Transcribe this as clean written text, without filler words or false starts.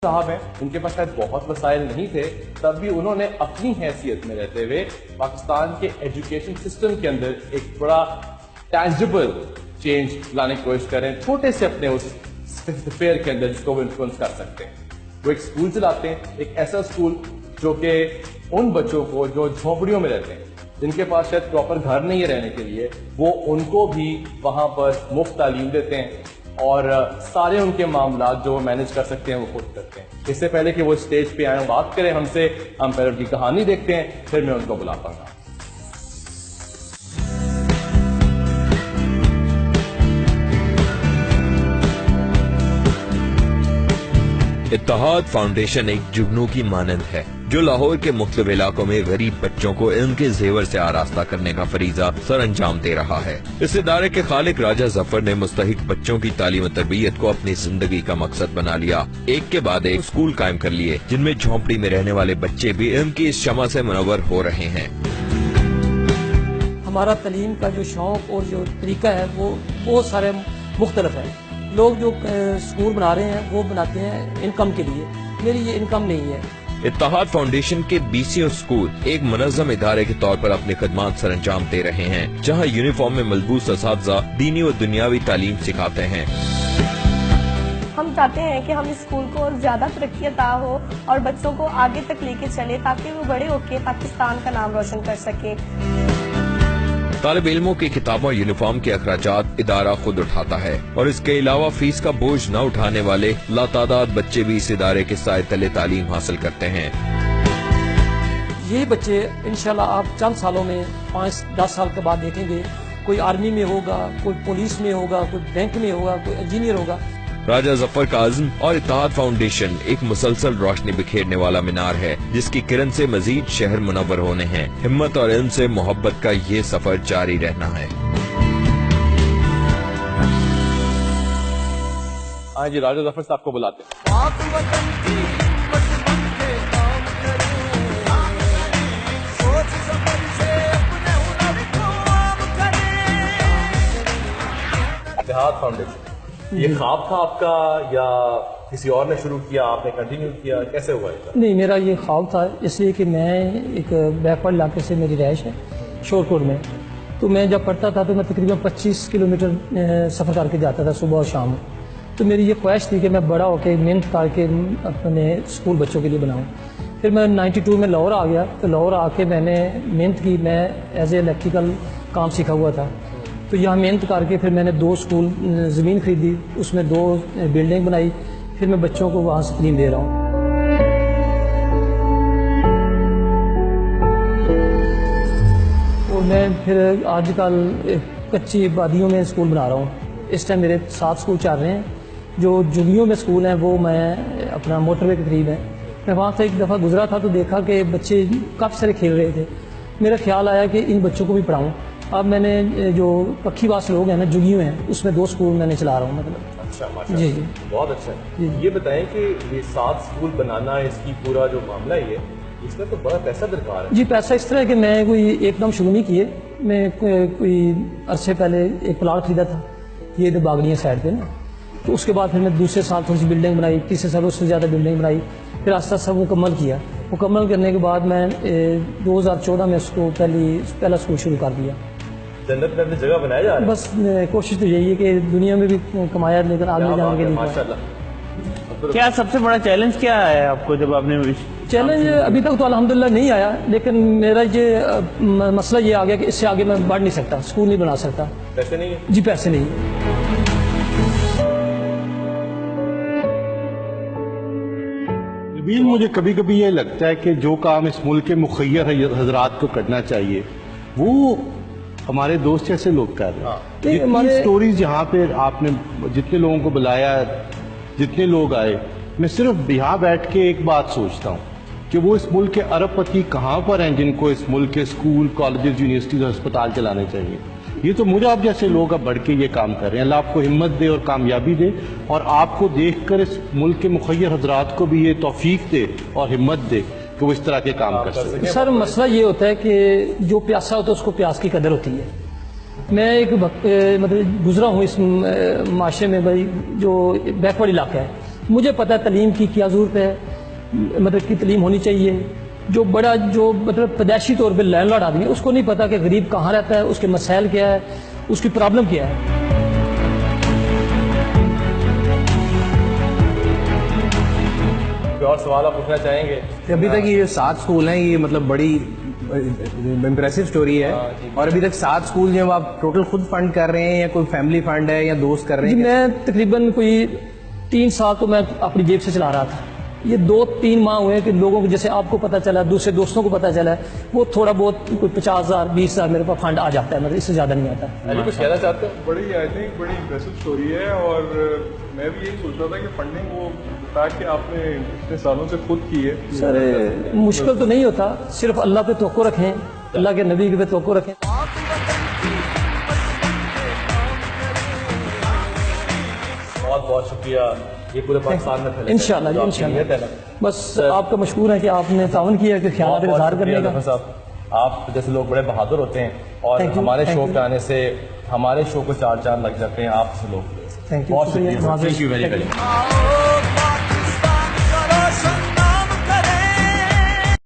صاحب ہیں، ان کے پاس شاید بہت وسائل نہیں تھے، تب بھی انہوں نے اپنی حیثیت میں رہتے ہوئے پاکستان کے ایجوکیشن سسٹم کے اندر ایک بڑا ٹینجبل چینج لانے کی کوشش کریں، چھوٹے سے اپنے اس فیئر کے اندر جس کو وہ انفلوئنس کر سکتے ہیں. وہ ایک اسکول چلاتے ہیں، ایک ایسا اسکول جو کہ ان بچوں کو جو جھونپڑیوں میں رہتے ہیں، جن کے پاس شاید پراپر گھر نہیں ہے رہنے کے لیے، وہ ان کو بھی وہاں پر مفت تعلیم دیتے ہیں اور سارے ان کے معاملات جو وہ مینج کر سکتے ہیں وہ خود کرتے ہیں. اس سے پہلے کہ وہ اسٹیج پہ آئیں بات کریں ہم سے، ہم پہلے ان کی کہانی دیکھتے ہیں، پھر میں ان کو بلاتا ہوں. اتحاد فاؤنڈیشن ایک جگنو کی مانند ہے جو لاہور کے مختلف علاقوں میں غریب بچوں کو علم کے زیور سے آراستہ کرنے کا فریضہ سر انجام دے رہا ہے. اس ادارے کے خالق راجہ ظفر نے مستحق بچوں کی تعلیم و تربیت کو اپنی زندگی کا مقصد بنا لیا. ایک کے بعد ایک اسکول قائم کر لیے جن میں جھونپڑی میں رہنے والے بچے بھی علم کی اس شمع سے منور ہو رہے ہیں. ہمارا تعلیم کا جو شوق اور جو طریقہ ہے وہ بہت سارے مختلف ہے. لوگ جو اسکول بنا رہے ہیں وہ بناتے ہیں انکم کے لیے، میری یہ انکم نہیں ہے. اتحاد فاؤنڈیشن کے 20 اسکول ایک منظم ادارے کے طور پر اپنی خدمات سر انجام دے رہے ہیں جہاں یونیفارم میں ملبوس اساتذہ دینی و دنیاوی تعلیم سکھاتے ہیں. ہم چاہتے ہیں کہ ہم اسکول کو زیادہ ترقی عطا ہو اور بچوں کو آگے تک لے کے چلے تاکہ وہ بڑے ہو کے پاکستان کا نام روشن کر سکے. طالب علموں کی کتابوں یونیفارم کے اخراجات ادارہ خود اٹھاتا ہے اور اس کے علاوہ فیس کا بوجھ نہ اٹھانے والے لاتعداد بچے بھی اس ادارے کے سائے تلے تعلیم حاصل کرتے ہیں. یہ بچے انشاءاللہ آپ چند سالوں میں 5-10 سال کے بعد دیکھیں گے، کوئی آرمی میں ہوگا، کوئی پولیس میں ہوگا، کوئی بینک میں ہوگا، کوئی انجینئر ہوگا. راجہ ظفر کا عزم اور اتحاد فاؤنڈیشن ایک مسلسل روشنی بکھیرنے والا مینار ہے جس کی کرن سے مزید شہر منور ہونے ہیں. ہمت اور علم سے محبت کا یہ سفر جاری رہنا ہے. ہاں جی، راجہ ظفر صاحب کو بلاتے ہیں. اتحاد فاؤنڈیشن یہ خواب تھا آپ کا یا کسی اور نے شروع کیا، آپ نے کنٹینیو کیا، کیسے ہوا ہے؟ نہیں، میرا یہ خواب تھا، اس لیے کہ میں ایک بیکورڈ علاقے سے میری رہائش ہے شور کوٹ میں. تو میں جب پڑھتا تھا تو میں تقریباً 25 کلومیٹر سفر کر کے جاتا تھا صبح اور شام. تو میری یہ خواہش تھی کہ میں بڑا ہو کے محنت کر کے اپنے اسکول بچوں کے لیے بناؤں. پھر میں 92 میں لاہور آ گیا. تو لاہور آ کے میں نے محنت کی، میں ایز اے الیکٹریکل کام سیکھا ہوا تھا. تو یہاں محنت کر کے پھر میں نے 2 اسکول زمین خریدی، اس میں 2 بلڈنگ بنائی. پھر میں بچوں کو وہاں سے تعلیم دے رہا ہوں. اور میں پھر آج کل کچی آبادیوں میں اسکول بنا رہا ہوں. اس ٹائم میرے 7 اسکول چل رہے ہیں. جو جگیوں میں اسکول ہیں وہ میں اپنا موٹر وے کے قریب ہیں. میں وہاں سے ایک دفعہ گزرا تھا تو دیکھا کہ بچے کافی سارے کھیل رہے تھے. میرا خیال آیا کہ ان بچوں کو بھی پڑھاؤں. اب میں نے جو پکھی واس لوگ ہیں نا جگیوں ہیں، اس میں 2 اسکول میں نے چلا رہا ہوں. مطلب اچھا، جی جی، بہت اچھا. یہ بتائیں کہ یہ 7 اسکول بنانا، اس کی پورا جو معاملہ ہے اس میں تو بڑا پیسہ درکار ہے. جی، پیسہ اس طرح ہے کہ میں کوئی ایک دم شروع نہیں کیے. میں کوئی عرصے پہلے ایک پلاٹ خریدا تھا یہ ادھر باغڑیاں سائڈ پہ نا. تو اس کے بعد پھر میں دوسرے سال تھوڑی سی بلڈنگ بنائی، تیسرے سال اس سے زیادہ بلڈنگ بنائی. پھر آہستہ آہستہ مکمل کیا. مکمل کرنے کے بعد میں 2014 میں اس کو پہلا اسکول شروع کر دیا. جنت میں اپنی جگہ بنایا جا رہا ہے. بس کوشش تو یہی ہے کہ دنیا میں بھی کمایا لیکن آگے جانے کے لیے. کیا سب سے بڑا چیلنج کیا ہے آپ کو جب آپ نے؟ چیلنج ابھی تک تو الحمدللہ نہیں آیا، لیکن میرا یہ مسئلہ یہ آ گیا کہ اس سے آگے میں بڑھ نہیں سکتا، اسکول نہیں بنا سکتا. پیسے نہیں ہے؟ جی، پیسے نہیں. مجھے کبھی کبھی یہ لگتا ہے کہ جو کام اس ملک کے مخیر حضرات کو کرنا چاہیے وہ ہمارے دوست جیسے لوگ کر رہے ہیں. ہمارے سٹوریز یہاں پہ آپ نے جتنے لوگوں کو بلایا، جتنے لوگ آئے، میں صرف یہاں بیٹھ کے ایک بات سوچتا ہوں کہ وہ اس ملک کے ارب پتی کہاں پر ہیں جن کو اس ملک کے اسکول، کالجز، یونیورسٹیز اور ہسپتال چلانے چاہیے. یہ تو مجھے آپ جیسے لوگ اب بڑھ کے یہ کام کر رہے ہیں. اللہ آپ کو ہمت دے اور کامیابی دے، اور آپ کو دیکھ کر اس ملک کے مخیر حضرات کو بھی یہ توفیق دے اور ہمت دے کہ وہ اس طرح کے کام کر سکیں. سر، مسئلہ یہ ہوتا ہے کہ جو پیاسا ہوتا ہے اس کو پیاس کی قدر ہوتی ہے. میں ایک مطلب گزرا ہوں اس معاشرے میں، بھائی جو بیکورڈ علاقہ ہے مجھے پتہ ہے تعلیم کی کیا ضرورت ہے، مطلب کی تعلیم ہونی چاہیے. جو مطلب پیدائشی طور پہ لینڈ لارڈ آدمی ہے اس کو نہیں پتا کہ غریب کہاں رہتا ہے، اس کے مسائل کیا ہے، اس کی پرابلم کیا ہے. کوئی اور سوال آپ پوچھنا چاہیں گے؟ ابھی تک یہ 7 اسکول ہیں، یہ مطلب بڑی امپریسو سٹوری ہے. اور ابھی تک 7 اسکول جو آپ ٹوٹل خود فنڈ کر رہے ہیں یا کوئی فیملی فنڈ ہے یا دوست کر رہے جی ہیں؟ میں تقریباً کوئی 3 سال تو میں اپنی جیب سے چلا رہا تھا. یہ 2-3 ماہ ہوئے کہ لوگوں کو جیسے آپ کو پتہ چلا، دوسرے دوستوں کو پتہ چلا، وہ تھوڑا بہت کوئی 50,000 20,000 میرے پاس فنڈ آ جاتا ہے، مطلب اس سے زیادہ نہیں آتا. علی کچھ کہنا چاہتے ہیں؟ بڑی آئی تھنک بڑی امپریسو اسٹوری ہے. اور میں بھی یہی سوچ رہا تھا کہ فنڈنگ وہ فیکٹ کہ آپ نے اتنے سالوں سے خود کی ہے. سر مشکل تو نہیں ہوتا، صرف اللہ پہ توقع رکھیں، اللہ کے نبی پہ توقع رکھیں. بہت بہت شکریہ. یہ پورے پاکستان میں پھیلے. انشاءاللہ جی انشاءاللہ. بس آپ کا مشکور ہے کہ آپ نے تعاون کیا کہ خیالات اظہار کرنے کا. صاحب آپ جیسے لوگ بڑے بہادر ہوتے ہیں اور Thank you, ہمارے thank شو you. پہ آنے سے ہمارے شو کو 4 چاند لگ جاتے ہیں. آپ سے لوگ تھینک یو. بہت شکریہ. شکریہ. Thank you very much.